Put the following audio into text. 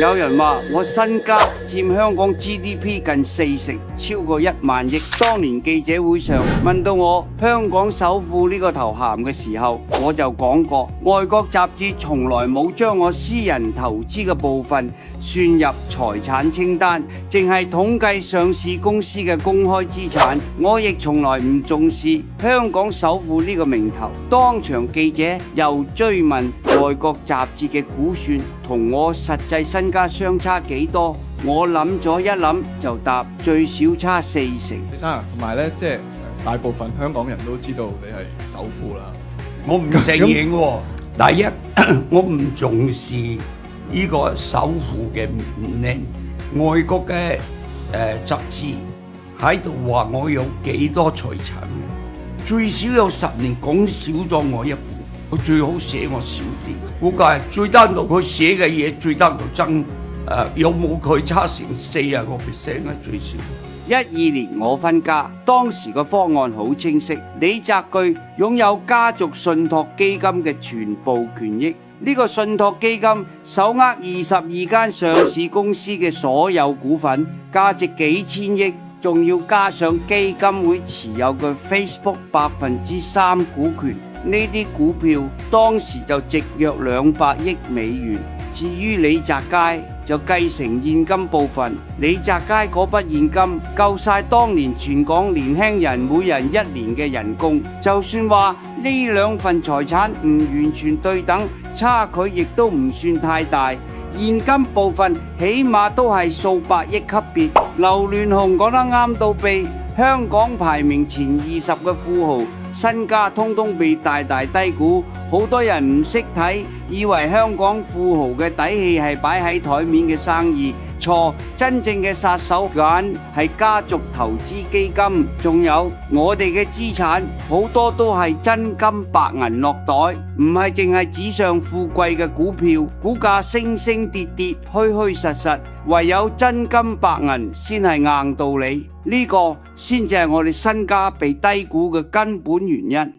有人話我身家佔香港 GDP 近40%，超過1萬億。當年記者會上問到我香港首富呢個頭銜嘅時候，我就講過，外國雜誌從來冇將我私人投資嘅部分算入財產清單，淨係統計上市公司嘅公開資產。我亦從來唔重視香港首富呢個名頭。當場記者又追問外國雜誌嘅估算同我實際身家相差幾多，我諗咗一諗就答最少差40%。李生啊，同埋咧，即係大部分香港人都知道你係首富啦。我唔承認喎。第一，我唔重視呢個首富嘅名。外國嘅雜誌喺度話我有幾多財產，最少有10年講少咗我一半。佢最好寫我少啲，估計最低度佢寫嘅嘢最低度增有冇佢差成40%啊最少。12年我分家，當時個方案好清晰，李澤鉅擁有家族信託基金嘅全部權益。呢個信託基金手握22間上市公司嘅所有股份，價值幾千億，仲要加上基金會持有嘅 Facebook 3%股權。呢啲股票當時就值約200億美元。至於李澤楷就繼承現金部分，李澤楷嗰筆現金夠晒當年全港年輕人每人1年嘅人工。就算話呢兩份財產唔完全對等，差距亦都唔算太大。現金部分起碼都係數百億級別。劉鑾雄講得啱到痹，香港排名前20嘅富豪身家通通被大大低估，好多人唔識睇，以為香港富豪嘅底氣係擺喺台面嘅生意。錯，真正嘅殺手鐧係家族投資基金，仲有我哋嘅資產好多都係真金白銀落袋，唔係淨係紙上富貴嘅股票，股價升升跌跌，虛虛實實，唯有真金白銀先係硬道理。呢個先至係我哋身家被低估嘅根本原因。